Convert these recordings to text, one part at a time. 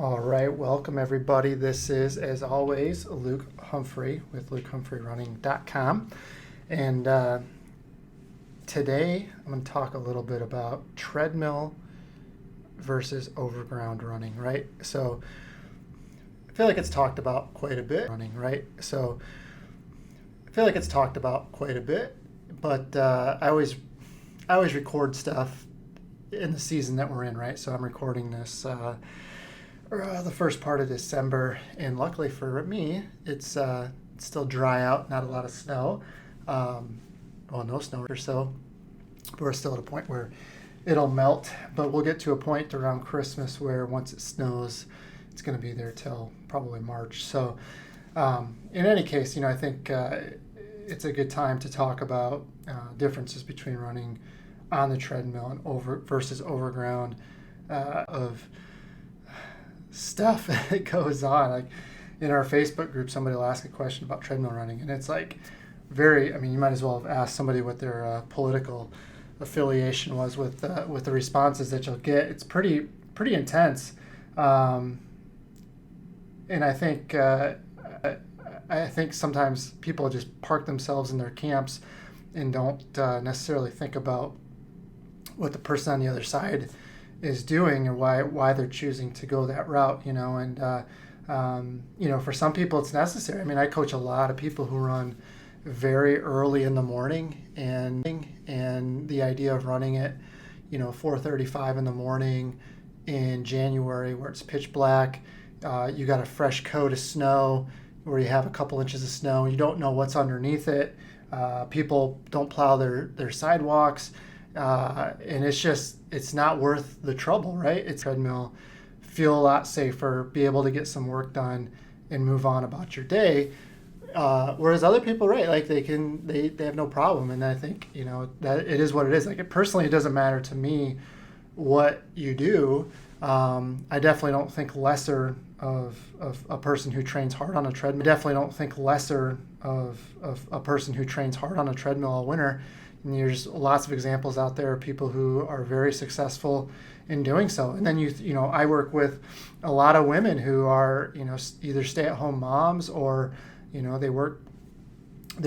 All right, welcome everybody. This is, as always, Luke Humphrey with LukeHumphreyRunning.com. And today I'm going to talk a little bit about treadmill versus overground running, right? So I feel like it's talked about quite a bit, but I always record stuff in the season that we're in, right? So I'm recording this the first part of December, and luckily for me, it's still dry out, not a lot of snow. Well, no snow or so. We're still at a point where it'll melt, but we'll get to a point around Christmas where once it snows, it's going to be there till probably March. So in any case, I think it's a good time to talk about differences between running on the treadmill and versus overground of stuff that goes on. Like in our Facebook group, somebody will ask a question about treadmill running, and it's like you might as well have asked somebody what their political affiliation was with the responses that you'll get. It's pretty intense, and I think sometimes people just park themselves in their camps and don't necessarily think about what the person on the other side is doing and why they're choosing to go that route, and for some people it's necessary. I mean, I coach a lot of people who run very early in the morning, and the idea of running it 4:35 in the morning in January where it's pitch black, you got a fresh coat of snow where you have a couple inches of snow, you don't know what's underneath it, people don't plow their sidewalks, and it's not worth the trouble, right? It's treadmill, feel a lot safer, be able to get some work done and move on about your day. Whereas other people, right, like they have no problem. And I think, that it is what it is. Like it doesn't matter to me what you do. I definitely don't think lesser of a person who trains hard on a treadmill. All winter. And there's lots of examples out there of people who are very successful in doing so. And then I work with a lot of women who are either stay-at-home moms or they're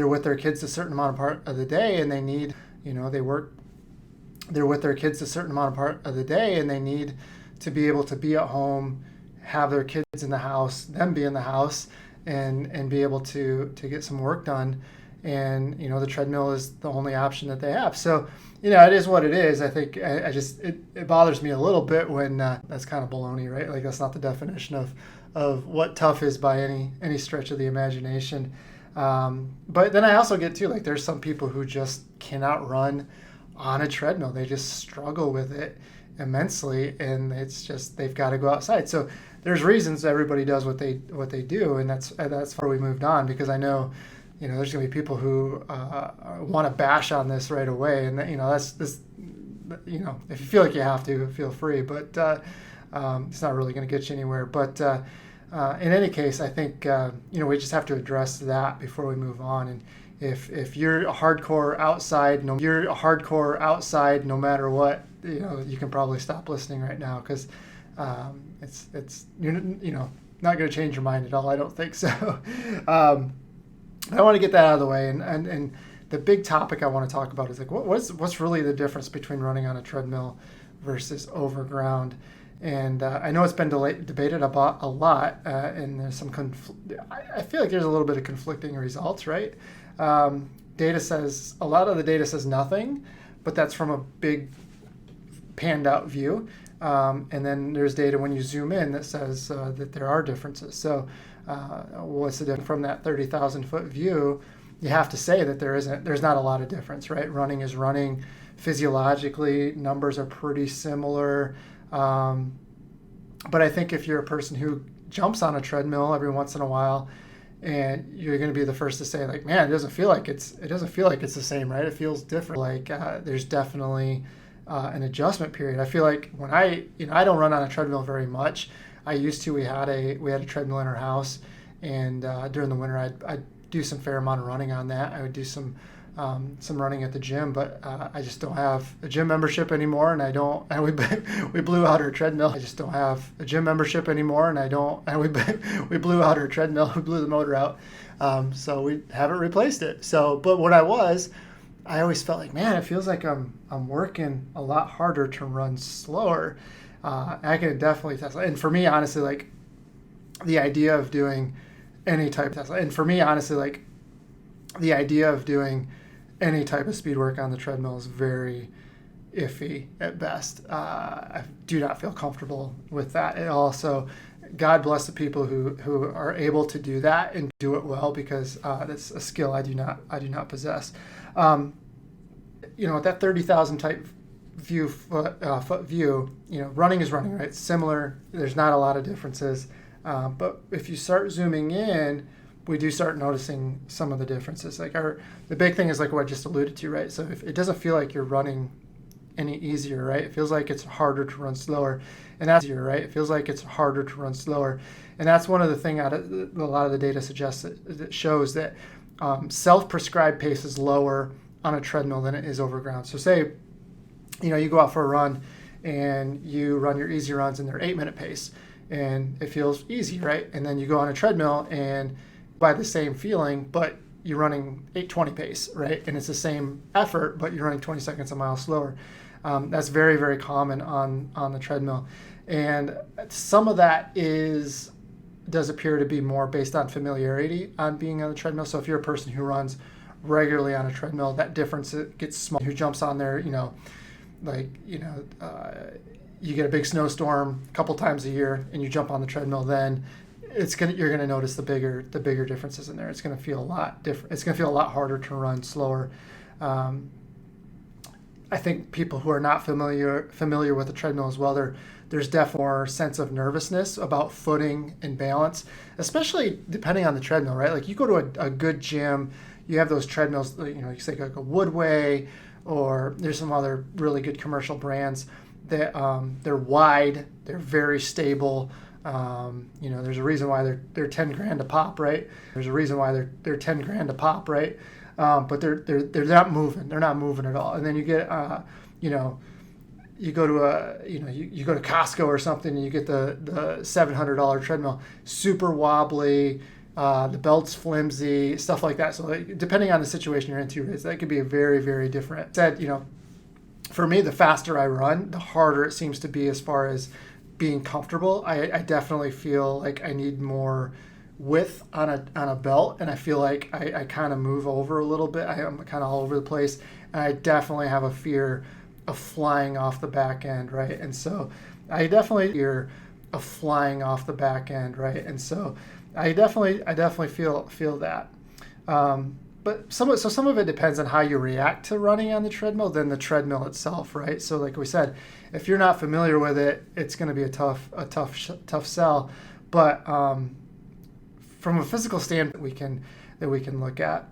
with their kids a certain amount of part of the day, and they need they're with their kids a certain amount of part of the day, and they need to be able to be at home, have their kids in the house, them be in the house, and be able to get some work done. And the treadmill is the only option that they have. So it is what it is. I think it bothers me a little bit when that's kind of baloney, right? Like that's not the definition of what tough is by any stretch of the imagination. But then I also get too, like there's some people who just cannot run on a treadmill. They just struggle with it immensely, and it's just they've got to go outside. So there's reasons everybody does what they do, and that's where we moved on, because I know there's going to be people who want to bash on this right away, and that's this. If you feel like you have to, feel free, but it's not really going to get you anywhere. But in any case, I think we just have to address that before we move on. And if you're a hardcore outside, no matter what, you can probably stop listening right now, because it's not going to change your mind at all. I don't think so. I want to get that out of the way, and the big topic I want to talk about is like what's really the difference between running on a treadmill versus overground. And I know it's been debated about a lot, and there's some I feel like there's a little bit of conflicting results, right? A lot of the data says nothing, but that's from a big panned out view. And then there's data when you zoom in that says that there are differences. So what's the difference from that 30,000 foot view? You have to say that there's not a lot of difference, right? Running is running. Physiologically, numbers are pretty similar. But I think if you're a person who jumps on a treadmill every once in a while, and you're going to be the first to say, like, man, it doesn't feel like it's the same, right? It feels different. Like there's definitely an adjustment period. I feel like when I don't run on a treadmill very much. I used to. We had a treadmill in our house, and during the winter I'd do some fair amount of running on that. I would do some some running at the gym, but I just don't have a gym membership anymore, and we blew out our treadmill. I just don't have a gym membership anymore, and we blew out our treadmill. We blew the motor out, so we haven't replaced it. So, but when I always felt like, man, it feels like I'm working a lot harder to run slower. I can definitely test. And for me, honestly, like the idea of doing any type of any type of speed work on the treadmill is very iffy at best. I do not feel comfortable with that. And also, God bless the people who are able to do that and do it well, because that's a skill I do not possess. With that 30,000 type foot view, running is running, right? It's similar. There's not a lot of differences. But if you start zooming in, we do start noticing some of the differences. Like the big thing is like what I just alluded to, right? So if it doesn't feel like you're running any easier, right? It feels like it's harder to run slower, and that's easier, right? It feels like it's harder to run slower, and that's one of the things out of a lot of the data suggests that shows that self-prescribed pace is lower on a treadmill than it is over ground. So say, you go out for a run and you run your easy runs and they're 8-minute pace, and it feels easy, right? And then you go on a treadmill and by the same feeling, but you're running 8:20 pace, right? And it's the same effort, but you're running 20 seconds a mile slower. That's very, very common on the treadmill. And some of that does appear to be more based on familiarity on being on the treadmill. So if you're a person who runs regularly on a treadmill, that difference gets small. Who jumps on there, you get a big snowstorm a couple times a year and you jump on the treadmill, then you're gonna notice the bigger differences in there. It's gonna feel a lot different. It's gonna feel a lot harder to run slower. I think people who are not familiar with the treadmill as well, there's definitely more sense of nervousness about footing and balance, especially depending on the treadmill, right? Like you go to a good gym, you have those treadmills, you say like a Woodway, or there's some other really good commercial brands that they're wide, they're very stable. There's a reason why they're 10 grand a pop, right? There's a reason why they're 10 grand a pop, right? But they're not moving. They're not moving at all. And then you get, you go to Costco or something, and you get the $700 treadmill, super wobbly, the belt's flimsy, stuff like that. So depending on the situation you're into, that could be a very, very different. For me, the faster I run, the harder it seems to be as far as being comfortable. I definitely feel like I need more width on a belt, and I feel like I kind of move over a little bit. I'm kind of all over the place, and I definitely have a fear of flying off the back end, right? And so I definitely fear of flying off the back end, right? And so I definitely feel that. But some of it depends on how you react to running on the treadmill than the treadmill itself, right? So like we said, if you're not familiar with it, it's going to be a tough sell. But from a physical standpoint, that we can look at,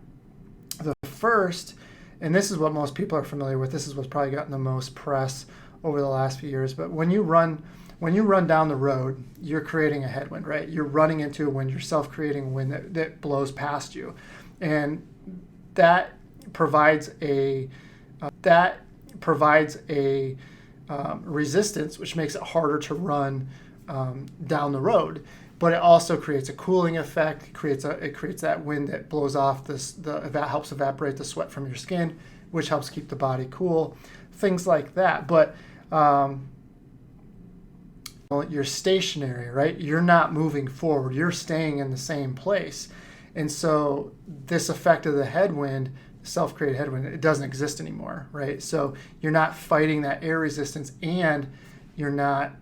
the first, and this is what most people are familiar with. This is what's probably gotten the most press over the last few years. But when you run down the road, you're creating a headwind, right? You're running into a wind. You're self-creating a wind that blows past you, and that provides a resistance, which makes it harder to run down the road. But it also creates a cooling effect. It creates that wind that blows off that helps evaporate the sweat from your skin, which helps keep the body cool. Things like that. But you're stationary, right? You're not moving forward. You're staying in the same place. And so this effect of the headwind, self-created headwind, it doesn't exist anymore, right? So you're not fighting that air resistance, and you're not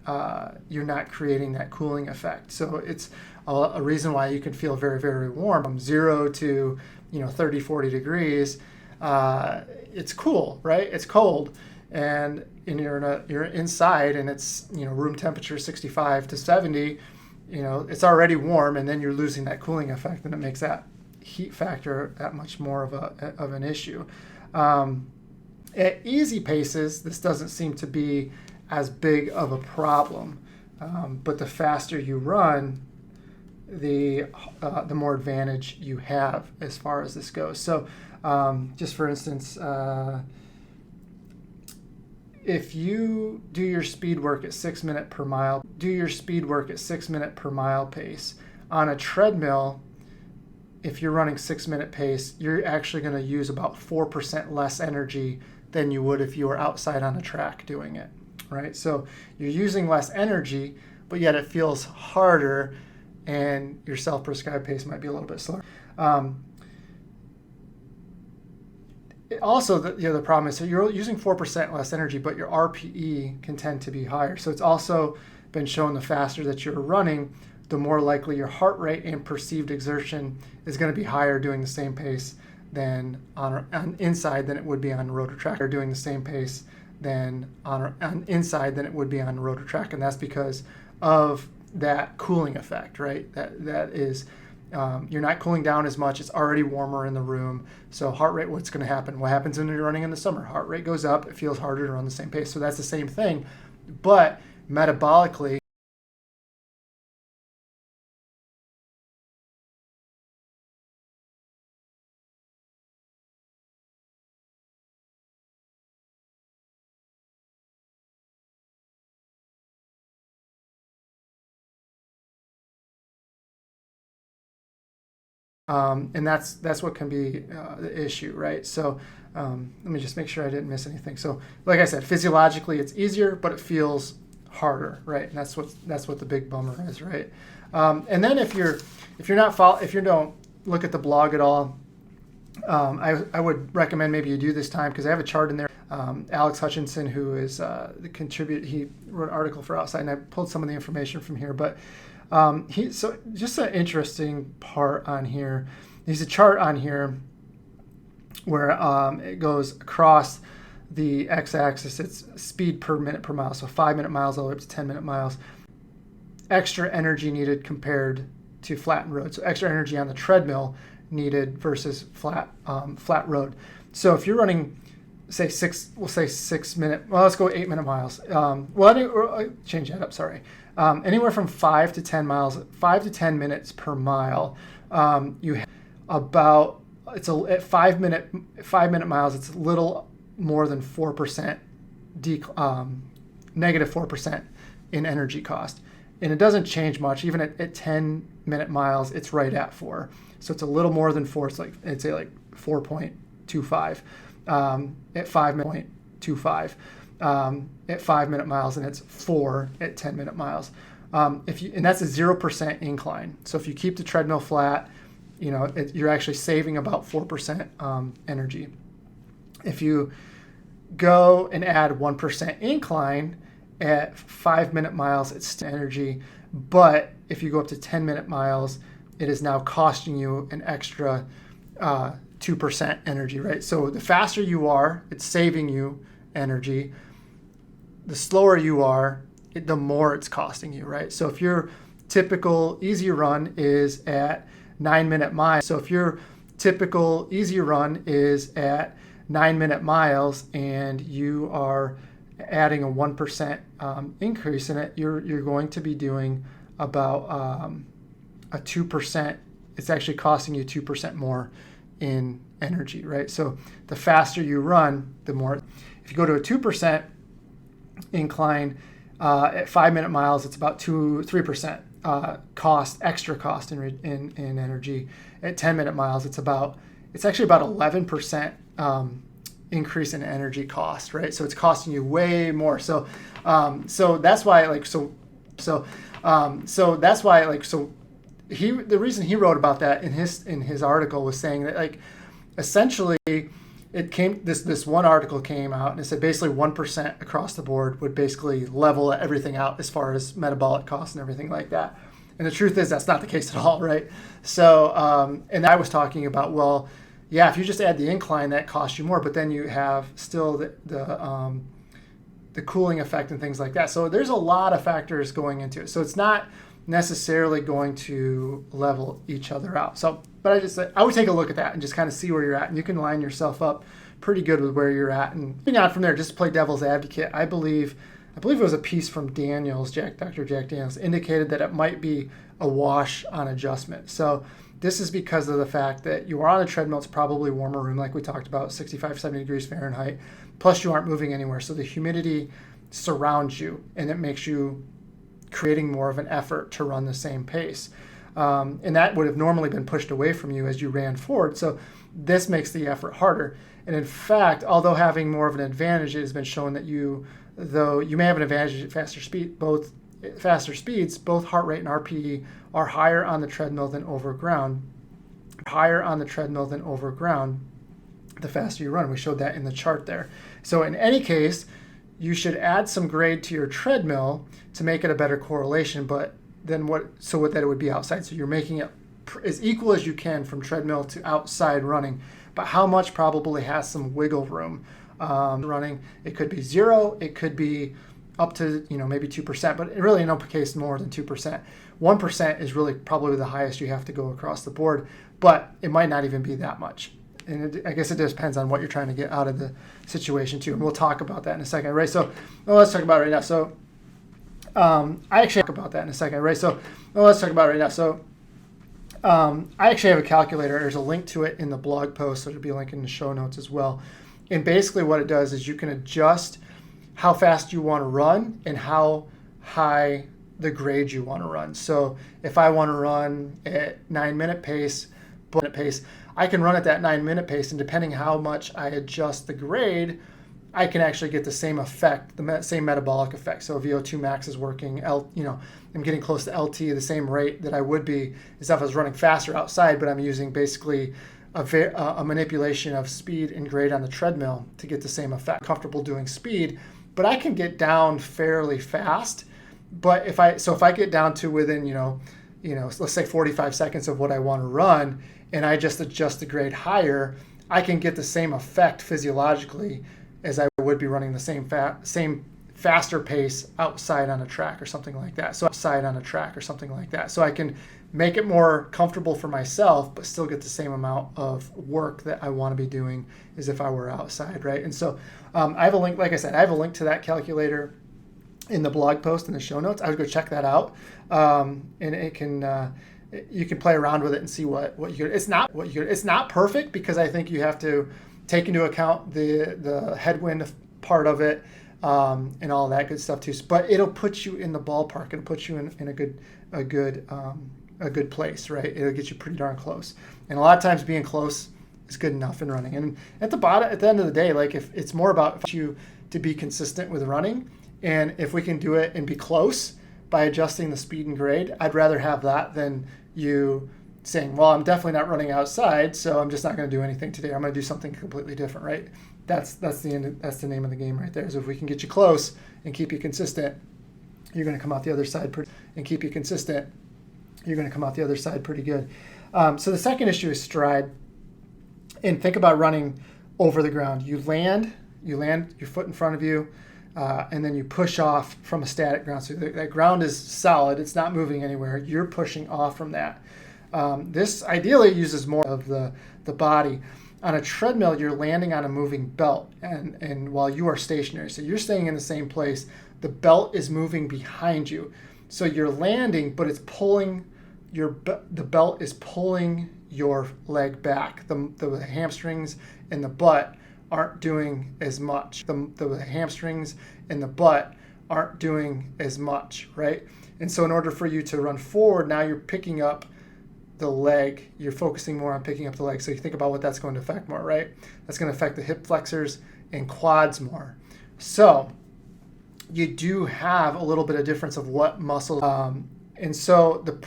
creating that cooling effect. So it's a reason why you can feel very, very warm from 0 to 30, 40 degrees. It's cool, right? It's cold, and you're inside, and it's room temperature 65 to 70. It's already warm, and then you're losing that cooling effect, and it makes that heat factor that much more of an issue. At easy paces, this doesn't seem to be as big of a problem, but the faster you run, the more advantage you have as far as this goes. So just for instance, if you do your speed work at 6 minute per mile, pace on a treadmill, if you're running 6 minute pace, you're actually going to use about 4% less energy than you would if you were outside on a track doing it, right? So you're using less energy, but yet it feels harder, and your self-prescribed pace might be a little bit slower. Also, the problem is, so you're using 4% less energy, but your RPE can tend to be higher. So it's also been shown the faster that you're running, the more likely your heart rate and perceived exertion is going to be higher doing the same pace than on inside than it would be on road or track, or doing the same pace than on inside than it would be on road or track. And that's because of that cooling effect, right? That is, you're not cooling down as much. It's already warmer in the room. So heart rate, what's going to happen? What happens when you're running in the summer? Heart rate goes up. It feels harder to run the same pace. So that's the same thing, but metabolically, and that's what can be the issue, right? So let me just make sure I didn't miss anything. So like I said, physiologically it's easier, but it feels harder, right? And that's what the big bummer is, right? And then if you don't look at the blog at all, I would recommend maybe you do this time, because I have a chart in there. Alex Hutchinson, who is the contributor, he wrote an article for Outside, and I pulled some of the information from here, but so just an interesting part on here. There's a chart on here where it goes across the x-axis. It's speed per minute per mile, so 5 minute miles all the way up to 10 minute miles. Extra energy needed compared to flattened road. So extra energy on the treadmill needed versus flat road. So if you're running, say 6 minute, well, let's go 8 minute miles. Change that up, sorry. Anywhere from 5 to 10 minutes per mile. You have about, at 5 minute miles, it's a little more than 4%, negative 4% in energy cost. And it doesn't change much. Even at 10 minute miles, it's right at 4. So it's a little more than 4. It's like, I'd say like 4.25 at 5.25 at 5 minute miles, and it's 4 at 10 minute miles. And that's a 0% incline. So if you keep the treadmill flat, you're actually saving about 4% energy. If you go and add 1% incline at 5 minute miles, it's energy. But if you go up to 10 minute miles, it is now costing you an extra 2% energy, right? So the faster you are, it's saving you energy. The slower you are, the more it's costing you, right? So if your typical easy run is at 9 minute miles, and you are adding a 1% increase in it, you're going to be doing about a 2%. It's actually costing you 2% more in energy, right? So the faster you run, the more. If you go to a 2% incline at 5 minute miles, it's about 3% extra cost in energy. At 10 minute miles, it's actually about 11% increase in energy cost, right? So it's costing you way more. So that's why the reason he wrote about that in his article was saying that, essentially, this one article came out and it said basically 1% across the board would basically level everything out as far as metabolic costs and everything like that. And the truth is that's not the case at all, right? So, and I was talking about, well, yeah, if you just add the incline, that costs you more, but then you have still the cooling effect and things like that. So there's a lot of factors going into it. So it's not necessarily going to level each other out. So, but I would take a look at that and just kind of see where you're at, and you can line yourself up pretty good with where you're at. And moving on from there, just to play devil's advocate, I believe I believe it was a piece from Dr. Jack Daniels, indicated that it might be a wash on adjustment. So this is because of the fact that you are on a treadmill. It's probably warmer room, like we talked about, 65, 70 degrees Fahrenheit. Plus you aren't moving anywhere. So the humidity surrounds you, and it makes you creating more of an effort to run the same pace. And that would have normally been pushed away from you as you ran forward. So this makes the effort harder. And in fact, although having more of an advantage, it has been shown that though you may have an advantage at faster speeds, both heart rate and RPE are higher on the treadmill than over ground. Higher on the treadmill than over ground, the faster you run. We showed that in the chart there. So in any case, you should add some grade to your treadmill to make it a better correlation, but then that it would be outside. So you're making it as equal as you can from treadmill to outside running, but how much probably has some wiggle room. Running, it could be 0, it could be up to maybe 2%, but really in no case more than 2%. 1% is really probably the highest you have to go across the board, but it might not even be that much. And I guess it depends on what you're trying to get out of the situation too, and we'll talk about that in a second, right? So let's talk about it right now. So I actually have a calculator. There's a link to it in the blog post, so there'll be a link in the show notes as well. And basically what it does is you can adjust how fast you want to run and how high the grade you want to run. So if I want to run at 9-minute pace, I can run at that 9-minute pace, and depending how much I adjust the grade, I can actually get the same effect, the same metabolic effect. So VO2 max is working, I'm getting close to LT, the same rate that I would be as if I was running faster outside, but I'm using basically a manipulation of speed and grade on the treadmill to get the same effect. Comfortable doing speed, but I can get down fairly fast. But if I get down to within, let's say 45 seconds of what I want to run, and I just adjust the grade higher, I can get the same effect physiologically as I would be running the same faster pace outside on a track or something like that. So I can make it more comfortable for myself, but still get the same amount of work that I want to be doing as if I were outside, right? And so I have a link, like I said, I have a link to that calculator in the blog post in the show notes. I would go check that out, and it can you can play around with it and see what you get. It's not perfect, because I think you have to take into account the headwind part of it, and all that good stuff too. But it'll put you in the ballpark. It'll put you in a good place, right? It'll get you pretty darn close. And a lot of times being close is good enough in running. And at the end of the day, like if it's more about you to be consistent with running, and if we can do it and be close by adjusting the speed and grade, I'd rather have that than you saying, well, I'm definitely not running outside, so I'm just not going to do anything today. I'm going to do something completely different, right? That's the name of the game right there. So if we can get you close and keep you consistent, you're going to come out the other side pretty good. So the second issue is stride. And think about running over the ground. You land your foot in front of you, and then you push off from a static ground. So that ground is solid. It's not moving anywhere. You're pushing off from that. This ideally uses more of the body. On a treadmill, you're landing on a moving belt, and while you are stationary. So you're staying in the same place. The belt is moving behind you. So you're landing, but it's pulling the belt is pulling your leg back. The hamstrings and the butt aren't doing as much. The hamstrings and the butt aren't doing as much, right? And so in order for you to run forward, now you're picking up the leg. You're focusing more on picking up the leg. So you think about what that's going to affect more, right? That's going to affect the hip flexors and quads more. So you do have a little bit of difference of what muscle. And so the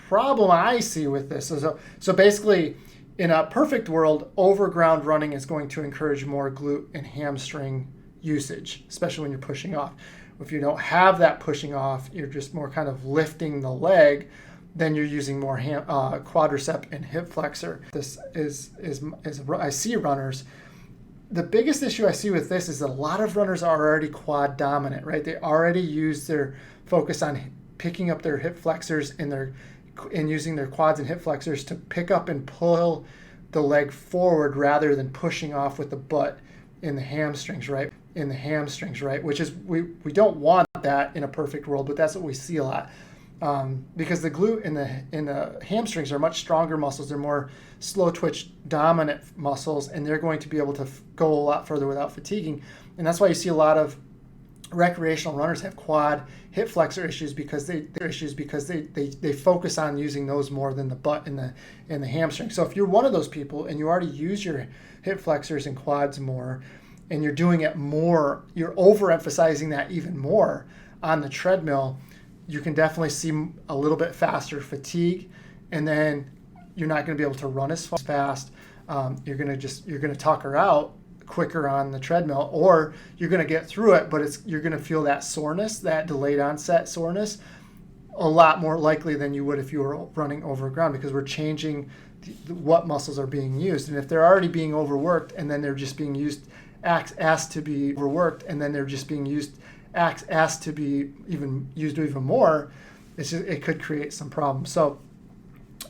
problem I see with this is, so basically in a perfect world, overground running is going to encourage more glute and hamstring usage, especially when you're pushing off. If you don't have that pushing off, you're just more kind of lifting the leg, then you're using more quadricep and hip flexor. This is I see runners. The biggest issue I see with this is that a lot of runners are already quad dominant, right? They already use their focus on picking up their hip flexors and using their quads and hip flexors to pick up and pull the leg forward rather than pushing off with the butt and the hamstrings, right? in the hamstrings, right? Which is, we don't want that in a perfect world, but that's what we see a lot. Because the glute and the hamstrings are much stronger muscles. They're more slow twitch dominant muscles, and they're going to be able to go a lot further without fatiguing. And that's why you see a lot of recreational runners have quad hip flexor issues, because they focus on using those more than the butt and the hamstring. So if you're one of those people and you already use your hip flexors and quads more, and you're doing it more, you're overemphasizing that even more on the treadmill, you can definitely see a little bit faster fatigue, and then you're not going to be able to run as fast. You're going to tucker out quicker on the treadmill, or you're going to get through it, but you're going to feel that soreness, that delayed onset soreness, a lot more likely than you would if you were running over ground, because we're changing what muscles are being used. And if they're already being overworked, and then they're just being used asked to be overworked, and then they're just being used asked to be even more, it could create some problems. So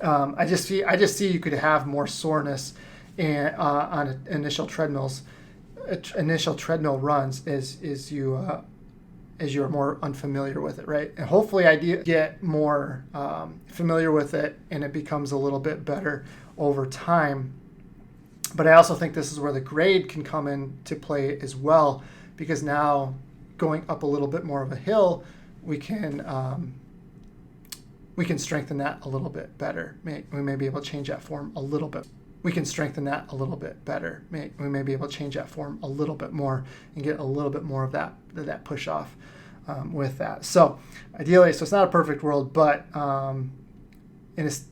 I just see you could have more soreness on initial treadmill runs as you're more unfamiliar with it, right? And hopefully I get more familiar with it, and it becomes a little bit better over time. But I also think this is where the grade can come into play as well, because now going up a little bit more of a hill, we can strengthen that a little bit better. We may be able to change that form a little bit. We can strengthen that a little bit better. We may be able to change that form a little bit more and get a little bit more of that push off with that. So ideally, it's not a perfect world, but it's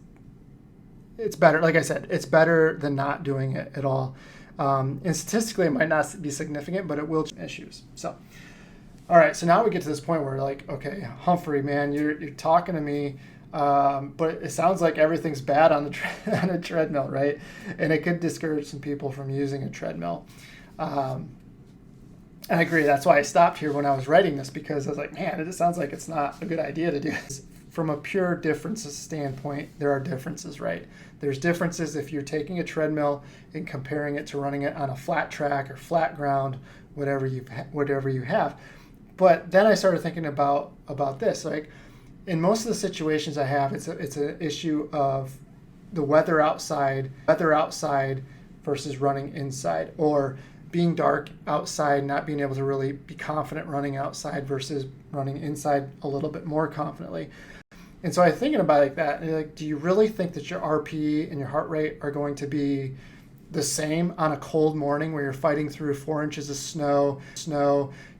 better. Like I said, it's better than not doing it at all. And statistically, it might not be significant, but it will change issues. So, all right. So now we get to this point where, like, okay, Humphrey, man, you're talking to me, but it sounds like everything's bad on on a treadmill, right? And it could discourage some people from using a treadmill. And I agree. That's why I stopped here when I was writing this, because I was like, man, it just sounds like it's not a good idea to do this. From a pure differences standpoint, there are differences, right? There's differences if you're taking a treadmill and comparing it to running it on a flat track or flat ground, whatever you have. But then I started thinking about this. Like, in most of the situations I have, it's an issue of the weather outside versus running inside, or being dark outside, not being able to really be confident running outside versus running inside a little bit more confidently. And so I'm thinking about it like that. And like, do you really think that your RPE and your heart rate are going to be the same on a cold morning where you're fighting through 4 inches of snow?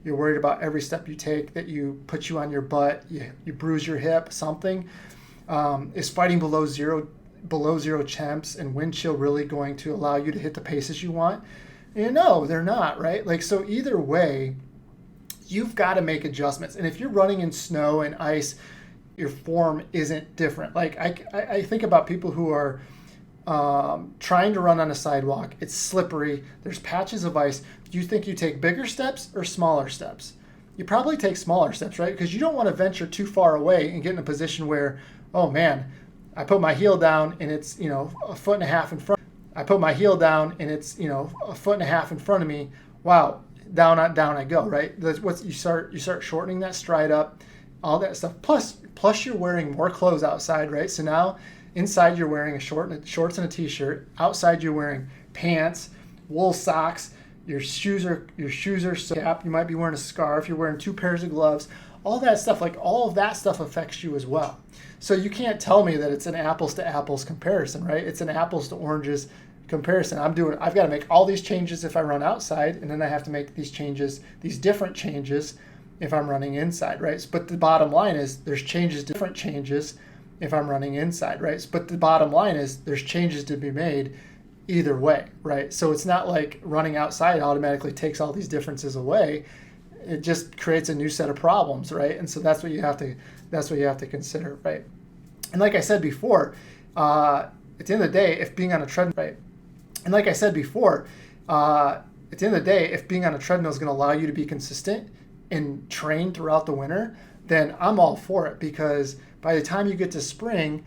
You're worried about every step you take that you put you on your butt, you bruise your hip, something. Is fighting below zero temps and wind chill really going to allow you to hit the paces you want? No, they're not, right? Like, so either way, you've got to make adjustments. And if you're running in snow and ice, your form isn't different. Like, I think about people who are trying to run on a sidewalk. It's slippery. There's patches of ice. Do you think you take bigger steps or smaller steps? You probably take smaller steps, right? Because you don't want to venture too far away and get in a position where, oh man, I put my heel down and it's, a foot and a half in front. I put my heel down and it's, a foot and a half in front of me. Wow, down I go, right? You start shortening that stride up, all that stuff. Plus you're wearing more clothes outside, right? So now inside you're wearing shorts and a t-shirt. Outside you're wearing pants, wool socks. Your shoes are cap. You might be wearing a scarf. You're wearing 2 pairs of gloves. All that stuff, like all of that stuff affects you as well. So you can't tell me that it's an apples to apples comparison, right? It's an apples to oranges comparison. I've got to make all these changes if I run outside, and then I have to make these different changes if I'm running inside, right? But the bottom line is there's different changes if I'm running inside, right? But the bottom line is there's changes to be made either way, right? So it's not like running outside automatically takes all these differences away. It just creates a new set of problems, right? And so that's what you have to consider, right? And like I said before, at the end of the day, if being on a treadmill, right? And like I said before, at the end of the day, if being on a treadmill is going to allow you to be consistent and train throughout the winter, then I'm all for it, because by the time you get to spring,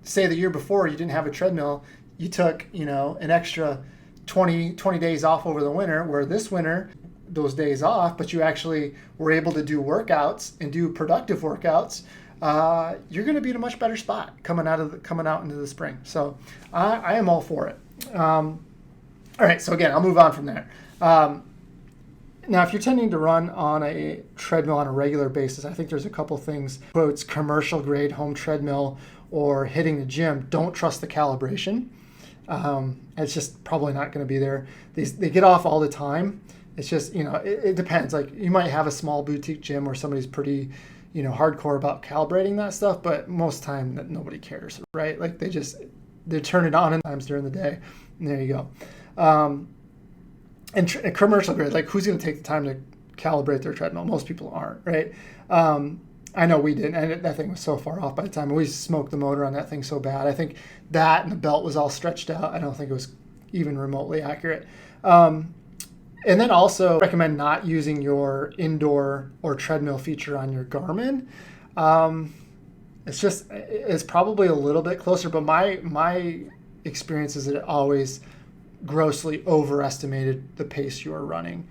say the year before you didn't have a treadmill, you took, an extra 20 days off over the winter, where this winter those days off, but you actually were able to do workouts and do productive workouts, you're going to be in a much better spot coming out into the spring. So I am all for it. All right, so again, I'll move on from there. Now, if you're tending to run on a treadmill on a regular basis, I think there's a couple things. Quotes, commercial grade home treadmill or hitting the gym, don't trust the calibration. It's just probably not going to be there. They get off all the time. It's just, it depends. Like, you might have a small boutique gym where somebody's pretty, hardcore about calibrating that stuff, but most time that nobody cares, right? Like they turn it on in times during the day, and there you go. And commercial grade, like, who's going to take the time to calibrate their treadmill? Most people aren't, right? I know we didn't, and that thing was so far off by the time. We smoked the motor on that thing so bad. I think that and the belt was all stretched out. I don't think it was even remotely accurate. And then also recommend not using your indoor or treadmill feature on your Garmin. It's probably a little bit closer, but my experience is that it always grossly overestimated the pace you were running.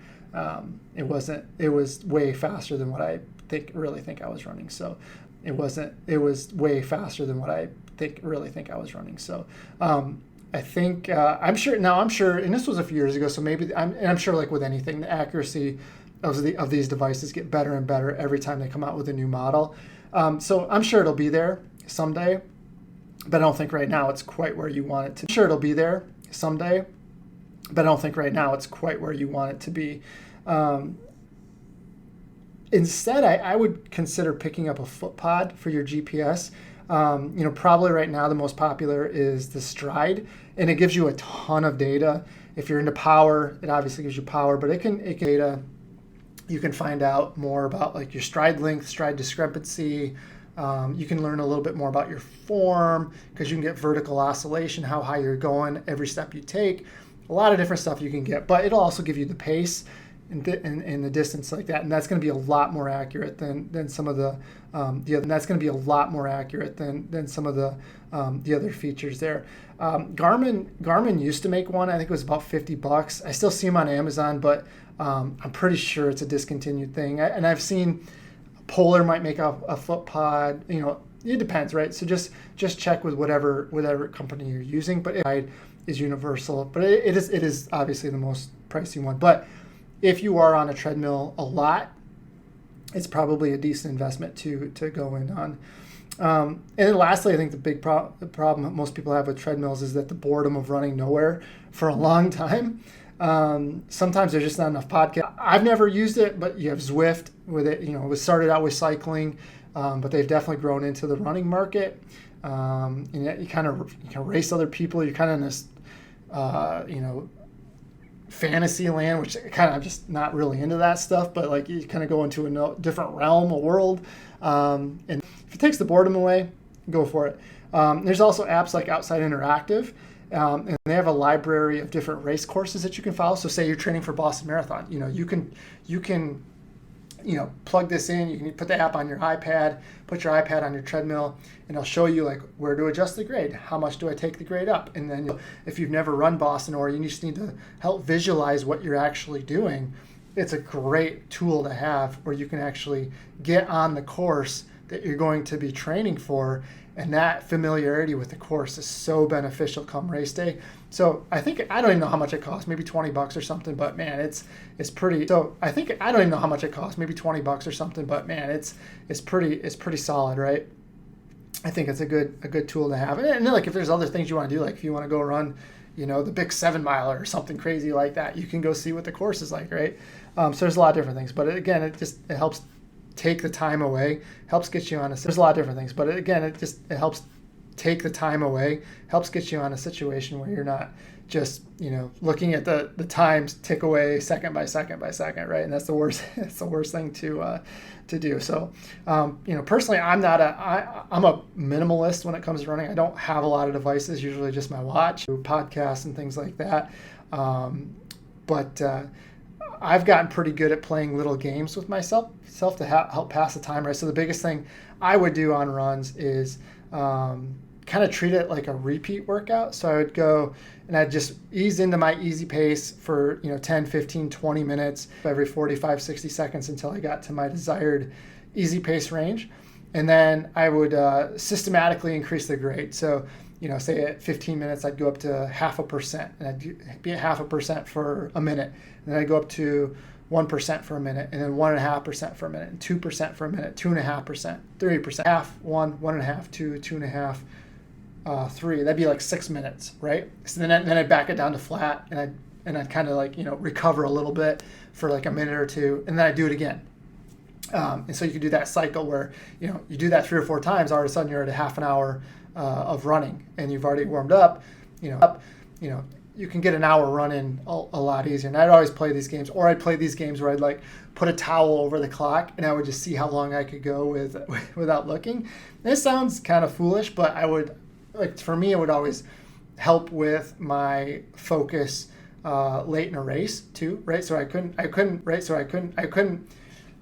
It was way faster than what I really think I was running. So it was way faster than what I really think I was running. So I think I'm sure, and this was a few years ago, so maybe I'm sure, like with anything, the accuracy of these devices get better and better every time they come out with a new model. So I'm sure it'll be there someday, but I don't think right now it's quite where you want it to. I'm sure it'll be there someday, but I don't think right now it's quite where you want it to be. Instead, I would consider picking up a foot pod for your GPS. Probably right now the most popular is the Stride, and it gives you a ton of data. If you're into power, it obviously gives you power, but it can data. You can find out more about like your stride length, stride discrepancy. You can learn a little bit more about your form because you can get vertical oscillation, how high you're going every step you take. A lot of different stuff you can get, but it'll also give you the pace and the distance like that, and that's going to be a lot more accurate than some of the the other features there. Garmin used to make one. I think it was about $50. I still see them on Amazon, but I'm pretty sure it's a discontinued thing. And I've seen Polar might make a foot pod. It depends, right? So just check with whatever company you're using. But it is universal, but it is obviously the most pricey one. But if you are on a treadmill a lot, it's probably a decent investment to go in on. And then lastly, I think the big problem that most people have with treadmills is that the boredom of running nowhere for a long time. Sometimes there's just not enough podcast. I've never used it, but you have Zwift with it. It was started out with cycling, but they've definitely grown into the running market. You kind of race other people. You're kind of in this, fantasy land, which kind of I'm just not really into that stuff, but like you kind of go into a different realm, a world. And if it takes the boredom away, go for it. There's also apps like Outside Interactive, and they have a library of different race courses that you can follow. So say you're training for Boston Marathon, you can plug this in. You can put the app on your iPad, put your iPad on your treadmill, and it'll show you like where to adjust the grade. How much do I take the grade up? And then if you've never run Boston, or you just need to help visualize what you're actually doing, it's a great tool to have where you can actually get on the course that you're going to be training for. And that familiarity with the course is so beneficial come race day. So I don't even know how much it costs, maybe $20 or something, but man, it's pretty. So I don't even know how much it costs, maybe $20 or something, but man, it's pretty solid, right? I think it's a good tool to have. And then like if there's other things you want to do, like if you want to go run, the big 7 miler or something crazy like that, you can go see what the course is like, right? So there's a lot of different things, but again, it helps take the time away, helps get you on there's a lot of different things, but again, it helps take the time away, helps get you on a situation where you're not just, looking at the times tick away second by second by second, right? And that's the worst thing to do. So, personally, I'm a minimalist when it comes to running. I don't have a lot of devices, usually just my watch, podcasts and things like that. But I've gotten pretty good at playing little games with myself to help pass the time, right? So the biggest thing I would do on runs is kind of treat it like a repeat workout. So I would go and I'd just ease into my easy pace for 10, 15, 20 minutes every 45, 60 seconds until I got to my desired easy pace range. And then I would systematically increase the grade. So, say at 15 minutes, I'd go up to 0.5%, and I'd be at 0.5% for a minute. And then I'd go up to 1% for a minute, and then 1.5% for a minute, and 2% for a minute, 2.5%, 3%, half, 1, 1.5, 2, 2.5, 3. That'd be like 6 minutes, right? So then I'd back it down to flat, and I'd kind of like recover a little bit for like a minute or two, and then I'd do it again. And so you could do that cycle where you do that 3 or 4 times. All of a sudden you're at a half an hour of running, and you've already warmed up. You can get an hour running a lot easier. And I'd always play these games, or I'd play these games where I'd like put a towel over the clock, and I would just see how long I could go without looking. This sounds kind of foolish, but for me, it would always help with my focus late in a race too, right? So I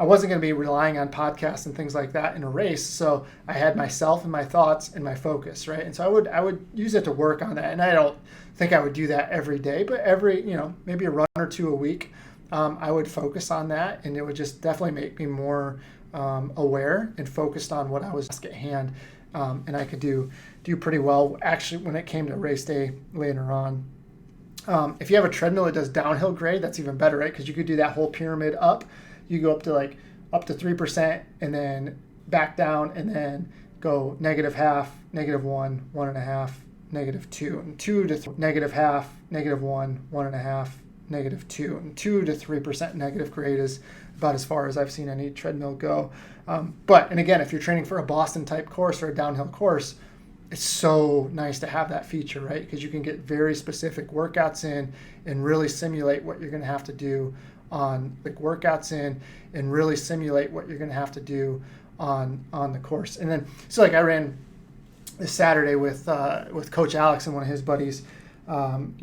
wasn't going to be relying on podcasts and things like that in a race. So I had myself and my thoughts and my focus, right? And so I would use it to work on that. And I don't think I would do that every day, but maybe a run or two a week, I would focus on that, and it would just definitely make me more aware and focused on what I was at hand. And I could do pretty well actually when it came to race day later on. If you have a treadmill that does downhill grade, that's even better, right? Because you could do that whole pyramid up. You go up to 3%, and then back down, and then go -0.5, -1, 1.5, -2, and 2 to -0.5, -1, 1.5, -2, and 2 to 3% negative grade is about as far as I've seen any treadmill go. And again, if you're training for a Boston type course or a downhill course, it's so nice to have that feature, right? Because you can get very specific workouts in and really simulate what you're going to have to do on the workouts in, and really simulate what you're going to have to do on the course. And then, so like I ran this Saturday with Coach Alex and one of his buddies,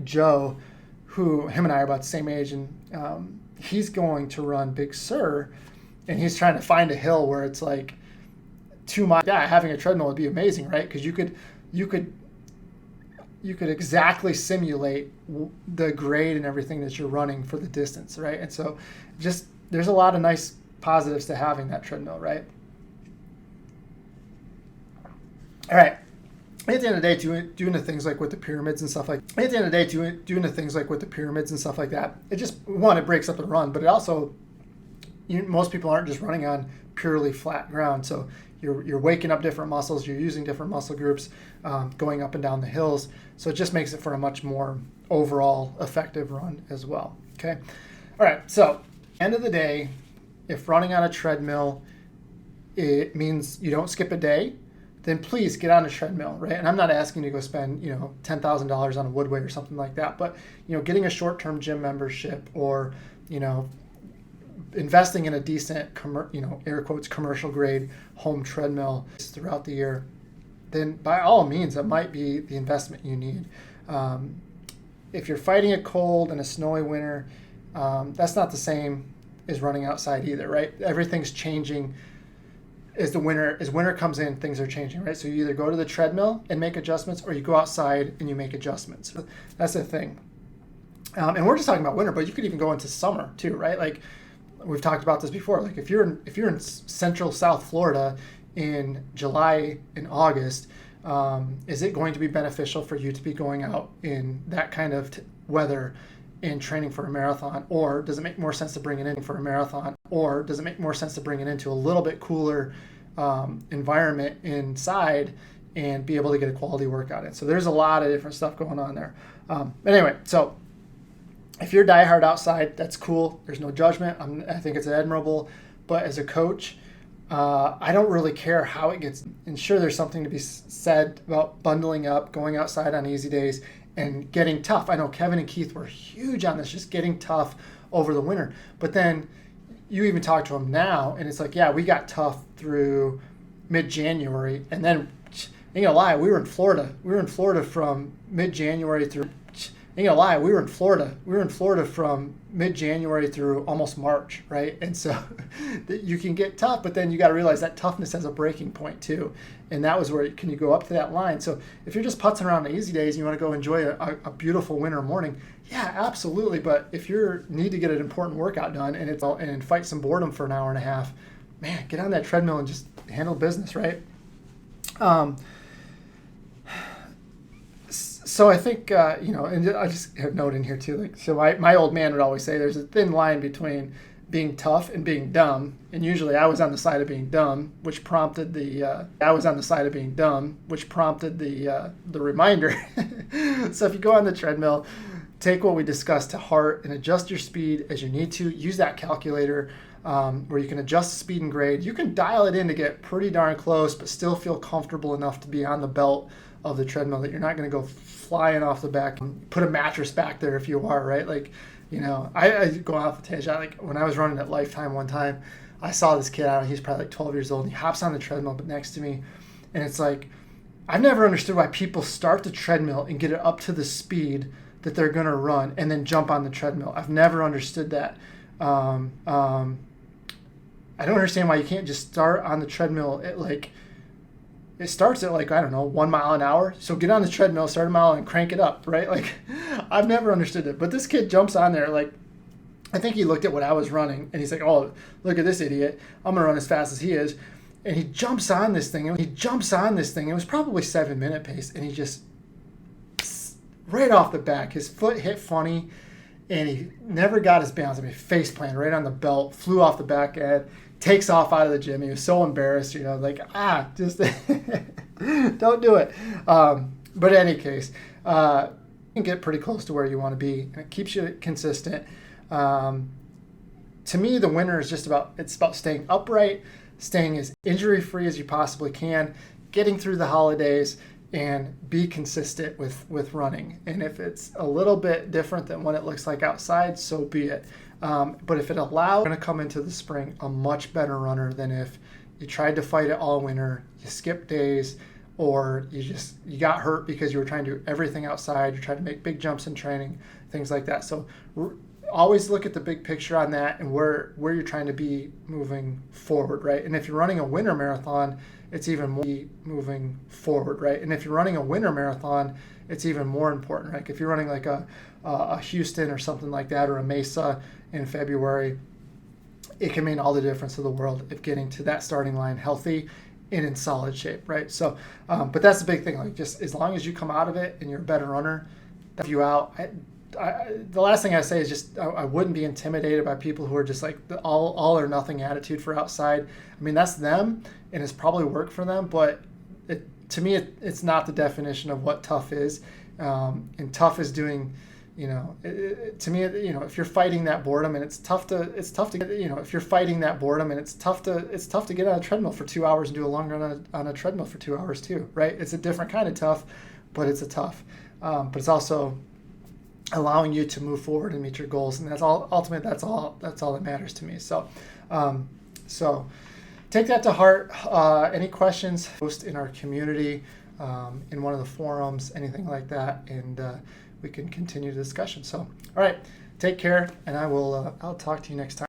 Joe, who him and I are about the same age, and he's going to run Big Sur, and he's trying to find a hill where it's like 2 miles. Yeah, having a treadmill would be amazing, right? Because you could exactly simulate the grade and everything that you're running for the distance, right? And so just there's a lot of nice positives to having that treadmill, right? All right. At the end of the day, doing the things like with the pyramids and stuff like that, it just, one, it breaks up the run, but it also, most people aren't just running on purely flat ground. So you're waking up different muscles, you're using different muscle groups, going up and down the hills. So it just makes it for a much more overall effective run as well. Okay. All right. So end of the day, if running on a treadmill, it means you don't skip a day, then please get on a treadmill, right? And I'm not asking you to go spend, $10,000 on a wood weight or something like that, but, getting a short-term gym membership, or, investing in a decent, air quotes, commercial grade home treadmill throughout the year, then by all means, that might be the investment you need. If you're fighting a cold and a snowy winter, that's not the same as running outside either, right? Everything's changing. As winter comes in, things are changing, right? So you either go to the treadmill and make adjustments, or you go outside and you make adjustments. That's the thing. And we're just talking about winter, but you could even go into summer too, right? Like we've talked about this before. Like if you're in central South Florida in July and August, is it going to be beneficial for you to be going out in that kind of weather and training for a marathon? Or does it make more sense to bring it in for a marathon? Or does it make more sense to bring it into a little bit cooler environment inside and be able to get a quality workout in? So there's a lot of different stuff going on there. Anyway, so if you're diehard outside, that's cool. There's no judgment. I think it's admirable. But as a coach, I don't really care how it gets. And sure, there's something to be said about bundling up, going outside on easy days, and getting tough. I know Kevin and Keith were huge on this, just getting tough over the winter. But then you even talk to them now, and it's like, yeah, we got tough through mid-January, and then, ain't gonna lie, we were in Florida. We were in Florida from mid-January through, ain't gonna lie, we were in Florida. We were in Florida from mid-January through almost March, right? And so you can get tough, but then you got to realize that toughness has a breaking point too. And that was where can you go up to that line. So if you're just putzing around on easy days and you want to go enjoy a beautiful winter morning, yeah, absolutely. But if you need to get an important workout done and fight some boredom for an hour and a half, man, get on that treadmill and just handle business, right? So I think, and I just have a note in here too. Like, so my old man would always say there's a thin line between being tough and being dumb. And usually I was on the side of being dumb, which prompted the reminder. So if you go on the treadmill, take what we discussed to heart and adjust your speed as you need to. Use that calculator where you can adjust the speed and grade. You can dial it in to get pretty darn close, but still feel comfortable enough to be on the belt of the treadmill that you're not going to go flying off the back. Put a mattress back there if you are, right? Like, I go off the tangent. Like when I was running at Lifetime one time, I saw this kid out. He's probably like 12 years old. And he hops on the treadmill, but next to me, and it's like, I've never understood why people start the treadmill and get it up to the speed that they're going to run and then jump on the treadmill. I've never understood that. I don't understand why you can't just start on the treadmill at it starts at 1 mile an hour. So get on the treadmill, start a mile and crank it up, right? Like I've never understood it. But this kid jumps on there, I think he looked at what I was running and he's like, oh, look at this idiot. I'm going to run as fast as he is. And he jumps on this thing. It was probably 7-minute pace. And he just, right off the back, his foot hit funny and he never got his balance. I mean, face planted right on the belt, flew off the back end, takes off out of the gym. He was so embarrassed, just don't do it. But in any case, you can get pretty close to where you want to be, and it keeps you consistent. To me, the winter is it's about staying upright, staying as injury-free as you possibly can, getting through the holidays, and be consistent with running. And if it's a little bit different than what it looks like outside, so be it. But if it allows, you're going to come into the spring a much better runner than if you tried to fight it all winter, you skipped days, or you got hurt because you were trying to do everything outside, you're trying to make big jumps in training, things like that. So always look at the big picture on that and where you're trying to be moving forward, right? And if you're running a winter marathon, it's even more moving forward, right? And if you're running a winter marathon, it's even more important, right? If you're running like a Houston or something like that, or a Mesa in February, it can mean all the difference in the world of getting to that starting line healthy and in solid shape, right? So, but that's the big thing. Just as long as you come out of it and you're a better runner, if you out. The last thing I say is I wouldn't be intimidated by people who are just like the all or nothing attitude for outside. I mean, that's them, and it's probably worked for them, but to me, it's not the definition of what tough is. And tough is doing, to me, if you're fighting that boredom, and it's tough to get, if you're fighting that boredom, and it's tough to get on a treadmill for 2 hours and do a long run on a treadmill for 2 hours too, right? It's a different kind of tough, but it's a tough. But it's also allowing you to move forward and meet your goals, and that's all that matters to me. So take that to heart. Any questions, post in our community, in one of the forums, anything like that, and we can continue the discussion. So all right, take care, and I'll talk to you next time.